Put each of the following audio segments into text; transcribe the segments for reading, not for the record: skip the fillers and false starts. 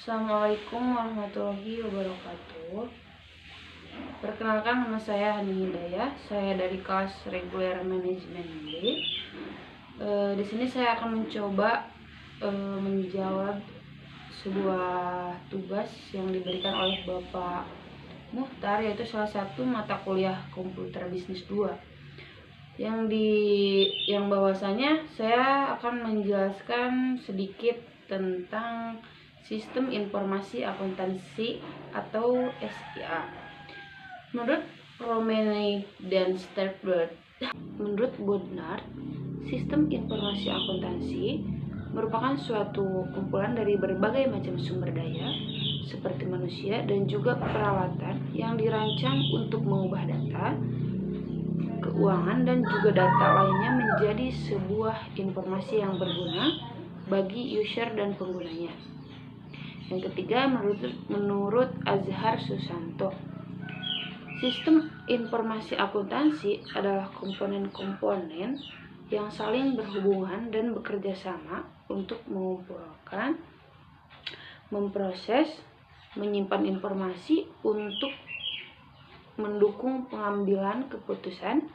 Assalamualaikum warahmatullahi wabarakatuh. Perkenalkan, nama saya Hani Hidayah. Saya dari kelas reguler manajemen B. Di sini saya akan mencoba menjawab sebuah tugas yang diberikan oleh Bapak Muhtar, yaitu salah satu mata kuliah komputer bisnis 2. Yang bahwasanya saya akan menjelaskan sedikit tentang Sistem Informasi Akuntansi atau SIA. Menurut Romani dan menurut Bodnar, Sistem Informasi Akuntansi merupakan suatu kumpulan dari berbagai macam sumber daya seperti manusia dan juga peralatan yang dirancang untuk mengubah data, keuangan, dan juga data lainnya menjadi sebuah informasi yang berguna bagi user dan penggunanya. Yang ketiga, menurut Azhar Susanto, sistem informasi akuntansi adalah komponen-komponen yang saling berhubungan dan bekerja sama untuk mengumpulkan, memproses, menyimpan informasi untuk mendukung pengambilan keputusan,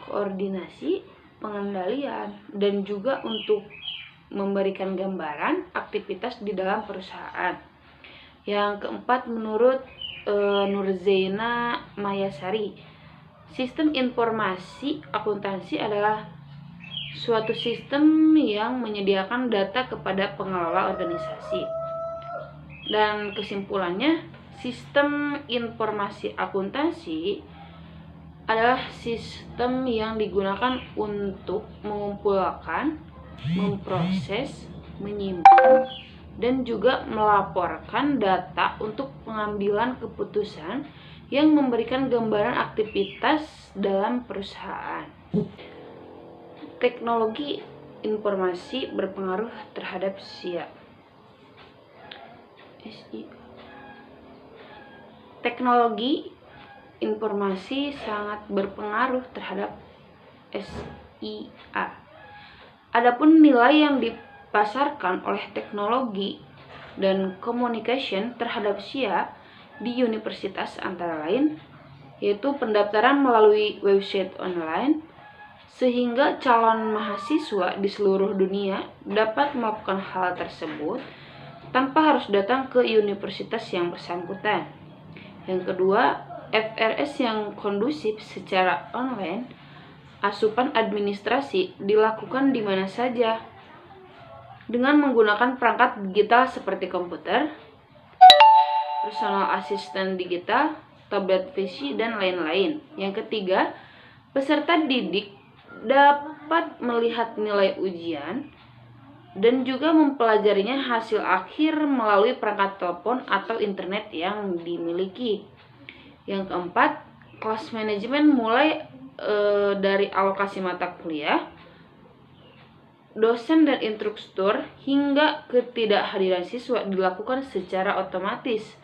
koordinasi, pengendalian, dan juga untuk memberikan gambaran aktivitas di dalam perusahaan. Yang keempat, menurut Nurzaina Mayasari, sistem informasi akuntansi adalah suatu sistem yang menyediakan data kepada pengelola organisasi. Dan kesimpulannya, sistem informasi akuntansi adalah sistem yang digunakan untuk mengumpulkan, memproses, menyimpan, dan juga melaporkan data untuk pengambilan keputusan yang memberikan gambaran aktivitas dalam perusahaan. Teknologi informasi berpengaruh terhadap SIA. Teknologi informasi sangat berpengaruh terhadap SIA. Adapun nilai yang dipasarkan oleh teknologi dan communication terhadap SIA di universitas antara lain yaitu pendaftaran melalui website online, sehingga calon mahasiswa di seluruh dunia dapat melakukan hal tersebut tanpa harus datang ke universitas yang bersangkutan. Yang kedua, FRS yang kondusif secara online. Asupan administrasi dilakukan di mana saja dengan menggunakan perangkat digital seperti komputer, personal assistant digital, tablet PC, dan lain-lain. Yang ketiga, peserta didik dapat melihat nilai ujian dan juga mempelajarinya hasil akhir melalui perangkat telepon atau internet yang dimiliki. Yang keempat, kelas manajemen mulai dari alokasi mata kuliah, dosen dan instruktur, hingga ketidakhadiran siswa dilakukan secara otomatis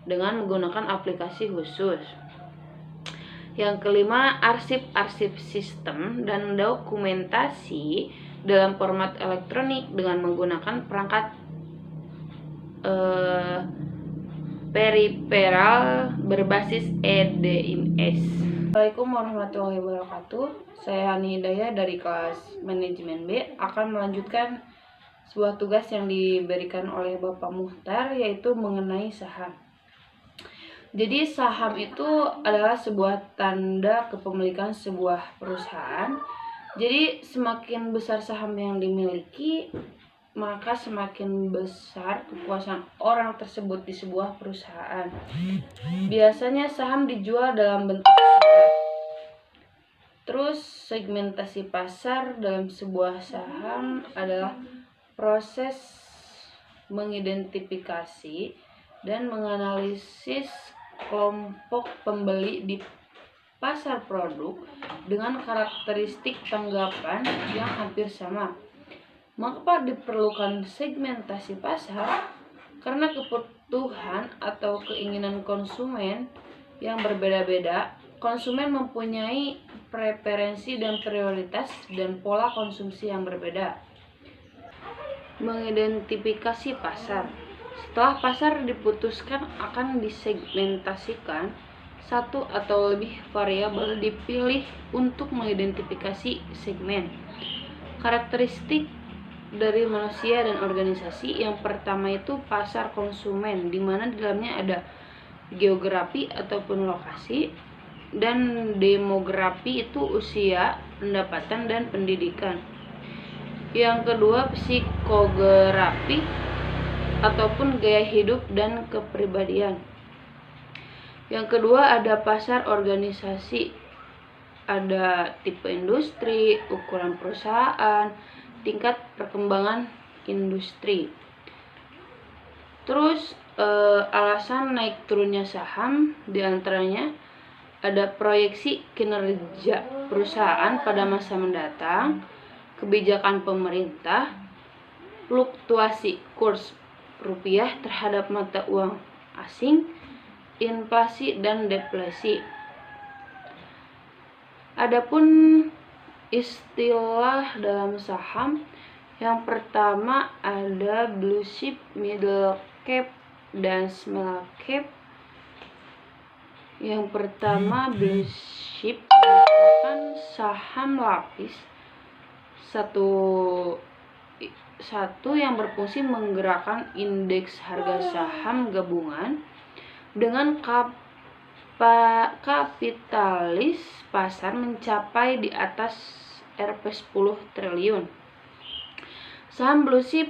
dengan menggunakan aplikasi khusus. Yang kelima, arsip-arsip sistem dan dokumentasi dalam format elektronik dengan menggunakan perangkat periferal berbasis eDMS. Assalamualaikum warahmatullahi wabarakatuh. Saya Hani Hidayah dari kelas manajemen B akan melanjutkan sebuah tugas yang diberikan oleh Bapak Muhtar, yaitu mengenai saham. Jadi saham itu adalah sebuah tanda kepemilikan sebuah perusahaan. Jadi semakin besar saham yang dimiliki, maka semakin besar kepuasan orang tersebut di sebuah perusahaan. Biasanya saham dijual dalam bentuk saham. Terus segmentasi pasar dalam sebuah saham adalah proses mengidentifikasi dan menganalisis kelompok pembeli di pasar produk dengan karakteristik tanggapan yang hampir sama. Mengapa diperlukan segmentasi pasar? Karena kebutuhan atau keinginan konsumen yang berbeda-beda. Konsumen mempunyai preferensi dan prioritas dan pola konsumsi yang berbeda. Mengidentifikasi pasar. Setelah pasar diputuskan, akan disegmentasikan. Satu atau lebih variabel dipilih untuk mengidentifikasi segmen. Karakteristik dari manusia dan organisasi. Yang pertama itu pasar konsumen, di mana di dalamnya ada geografi ataupun lokasi, dan demografi itu usia, pendapatan, dan pendidikan. Yang kedua psikografi ataupun gaya hidup dan kepribadian. Yang kedua ada pasar organisasi, ada tipe industri, ukuran perusahaan, tingkat perkembangan industri. Terus alasan naik turunnya saham diantaranya ada proyeksi kinerja perusahaan pada masa mendatang, kebijakan pemerintah, fluktuasi kurs rupiah terhadap mata uang asing, inflasi dan deflasi. Adapun istilah dalam saham, yang pertama ada blue chip, middle cap, dan small cap. Yang pertama blue chip merupakan saham lapis satu yang berfungsi menggerakkan indeks harga saham gabungan dengan kapitalis pasar mencapai di atas Rp10 triliun. Saham blue chip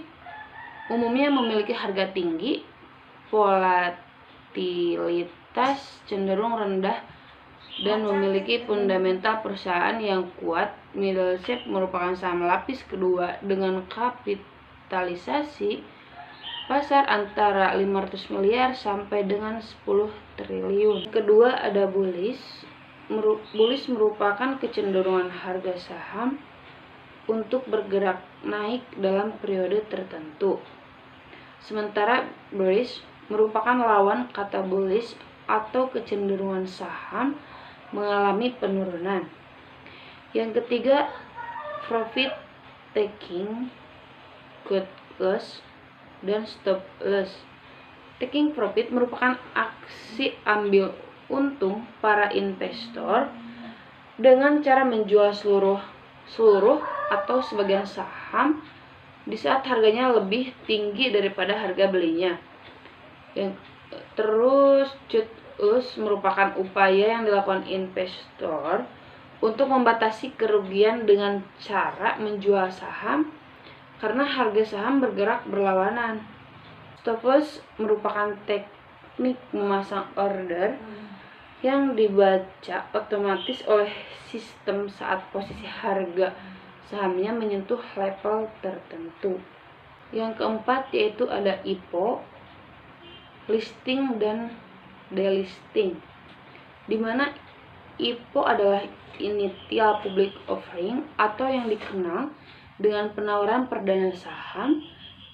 umumnya memiliki harga tinggi, volatilitas cenderung rendah, dan memiliki fundamental perusahaan yang kuat. Middle chip merupakan saham lapis kedua dengan kapitalisasi pasar antara 500 miliar sampai dengan 10 triliun. Kedua ada bullish. Bullish merupakan kecenderungan harga saham untuk bergerak naik dalam periode tertentu. Sementara bearish merupakan lawan kata bullish atau kecenderungan saham mengalami penurunan. Yang ketiga, profit taking, cut loss, dan stop loss. Taking profit merupakan aksi ambil untung para investor dengan cara menjual seluruh atau sebagian saham di saat harganya lebih tinggi daripada harga belinya. Terus cut loss merupakan upaya yang dilakukan investor untuk membatasi kerugian dengan cara menjual saham karena harga saham bergerak berlawanan. Stop loss merupakan teknik memasang order yang dibaca otomatis oleh sistem saat posisi harga sahamnya menyentuh level tertentu. Yang keempat yaitu ada IPO, listing dan delisting, di mana IPO adalah initial public offering atau yang dikenal dengan penawaran perdana saham,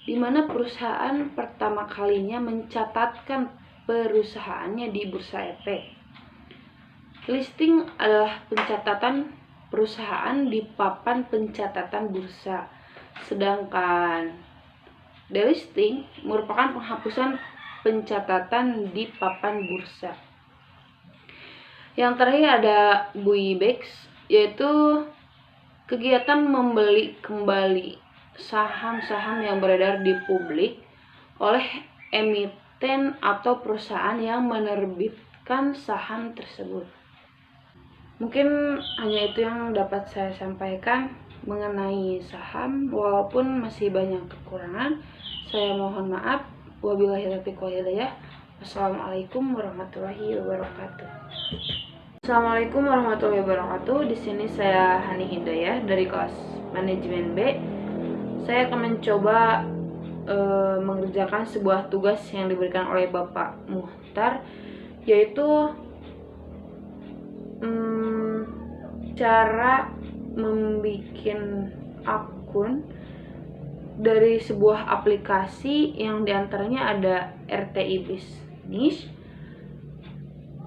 di mana perusahaan pertama kalinya mencatatkan perusahaannya di bursa efek. Listing adalah pencatatan perusahaan di papan pencatatan bursa, sedangkan delisting merupakan penghapusan pencatatan di papan bursa. Yang terakhir ada buyback, yaitu kegiatan membeli kembali saham-saham yang beredar di publik oleh emiten atau perusahaan yang menerbitkan saham tersebut. Mungkin hanya itu yang dapat saya sampaikan mengenai saham, walaupun masih banyak kekurangan. Saya mohon maaf. Wabillahi taufiq wal hidayah. Wassalamualaikum warahmatullahi wabarakatuh. Assalamualaikum warahmatullahi wabarakatuh. Di sini saya Hani Hidayah dari kelas manajemen B. Saya akan mencoba mengerjakan sebuah tugas yang diberikan oleh Bapak Muhtar, yaitu cara membuat akun dari sebuah aplikasi yang diantaranya ada RTI Business,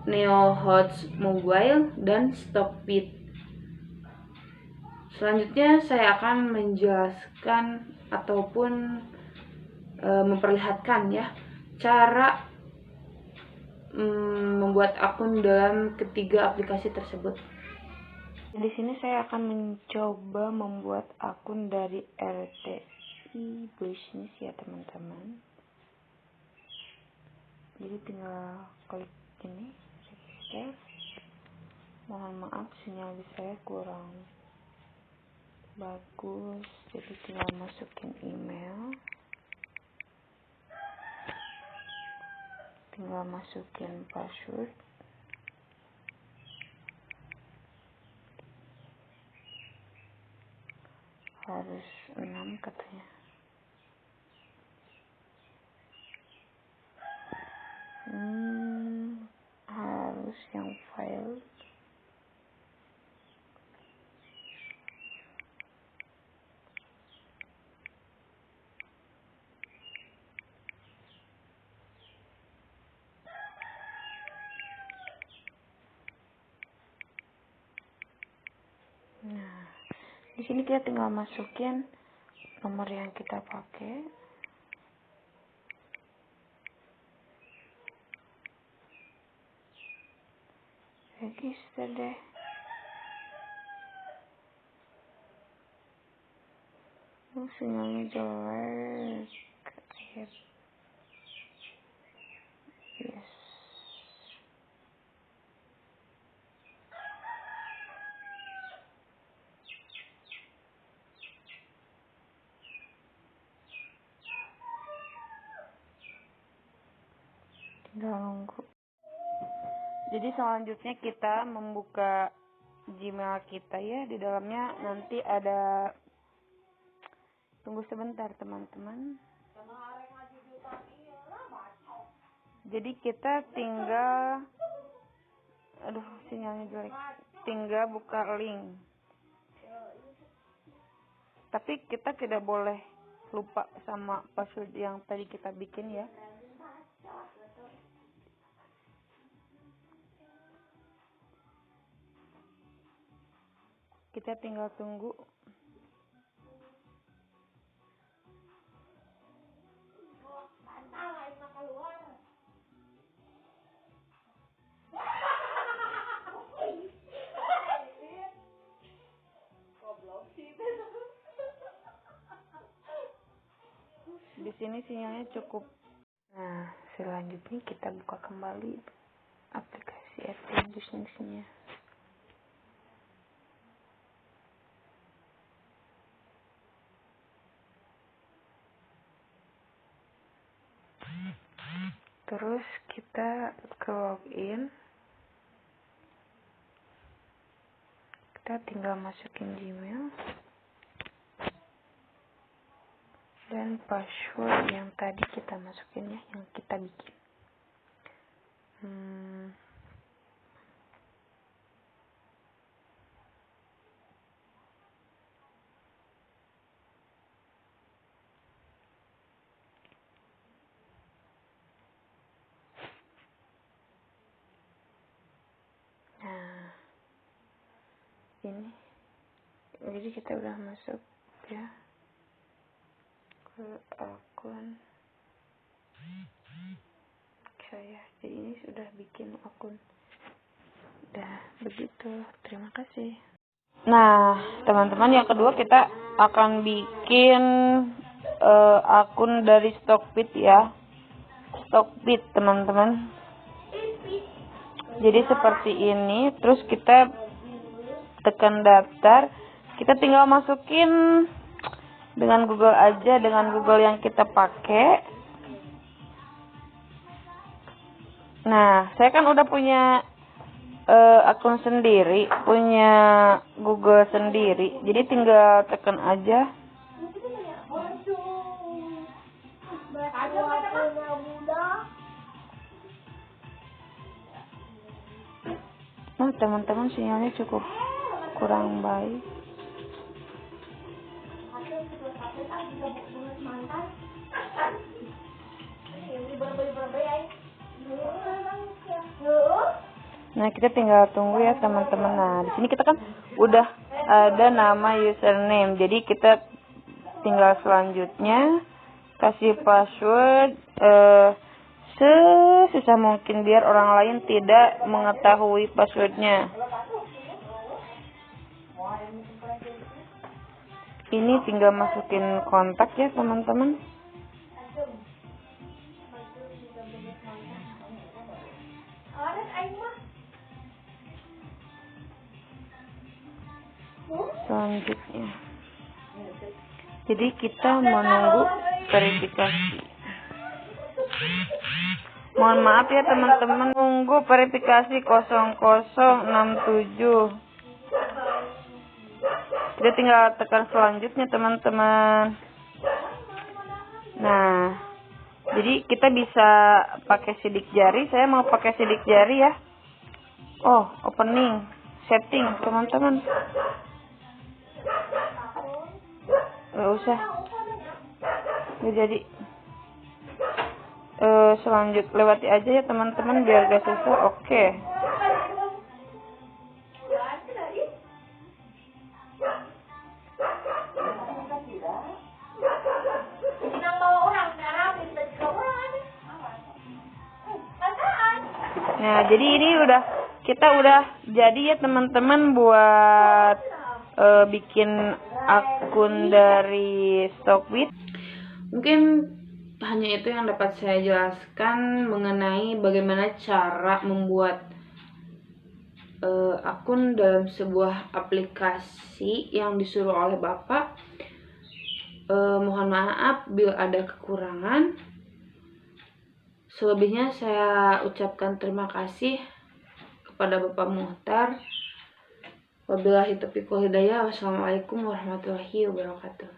Neo Hot Mobile, dan Stopit. Selanjutnya saya akan menjelaskan ataupun memperlihatkan ya cara membuat akun dalam ketiga aplikasi tersebut. Di sini saya akan mencoba membuat akun dari RTI Business ya teman-teman. Jadi tinggal klik ini register. Mohon maaf sinyal di saya kurang bagus, jadi tinggal masukin email, tinggal masukin password, harus 6 katanya. Harus yang file. Nah, di sini kita tinggal masukin nomor yang kita pakai. Register deh. Sinyalnya jelek. Yes. Tinggal nunggu. Jadi selanjutnya kita membuka Gmail kita ya. Di dalamnya nanti ada, tunggu sebentar teman-teman. Jadi kita tinggal, aduh sinyalnya jelek, tinggal buka link. Tapi kita tidak boleh lupa sama password yang tadi kita bikin ya. Kita tinggal tunggu. Di sini sinyalnya cukup. Nah, selanjutnya kita buka kembali aplikasi RTI Business-nya. Terus kita ke login. Kita tinggal masukin Gmail dan password yang tadi kita masukin ya, yang kita bikin. Nah, ini jadi kita udah masuk ya ke akun saya. Jadi ini sudah bikin akun. Udah begitu, terima kasih. Nah teman-teman, yang kedua kita akan bikin akun dari Stockbit ya. Stockbit teman-teman. Jadi seperti ini. Terus kita tekan daftar. Kita tinggal masukin dengan Google aja, dengan Google yang kita pakai. Nah, saya kan udah punya akun sendiri, punya Google sendiri. Jadi tinggal tekan aja. Nah, teman-teman, sinyalnya cukup kurang baik. Nah, kita tinggal tunggu ya teman-teman. Nah, di sini kita kan udah ada nama username. Jadi kita tinggal selanjutnya kasih password sesusah mungkin biar orang lain tidak mengetahui passwordnya. Ini tinggal masukin kontak ya teman-teman. Selanjutnya, jadi kita menunggu verifikasi. Mohon maaf ya teman-teman, nunggu verifikasi 0067. Jadi tinggal tekan selanjutnya teman-teman. Nah, jadi kita bisa pakai sidik jari. Saya mau pakai sidik jari ya. Oh, opening, setting teman-teman. Gak usah. Gak jadi. Selanjut lewati aja ya teman-teman biar gak susah. Oke. Nah, jadi ini kita udah jadi ya teman-teman buat bikin akun dari Stockbit. Mungkin hanya itu yang dapat saya jelaskan mengenai bagaimana cara membuat akun dalam sebuah aplikasi yang disuruh oleh Bapak. Mohon maaf bila ada kekurangan. Selebihnya saya ucapkan terima kasih kepada Bapak Muhtar. Wabillahi taufiq wal hidayah. Wassalamualaikum warahmatullahi wabarakatuh.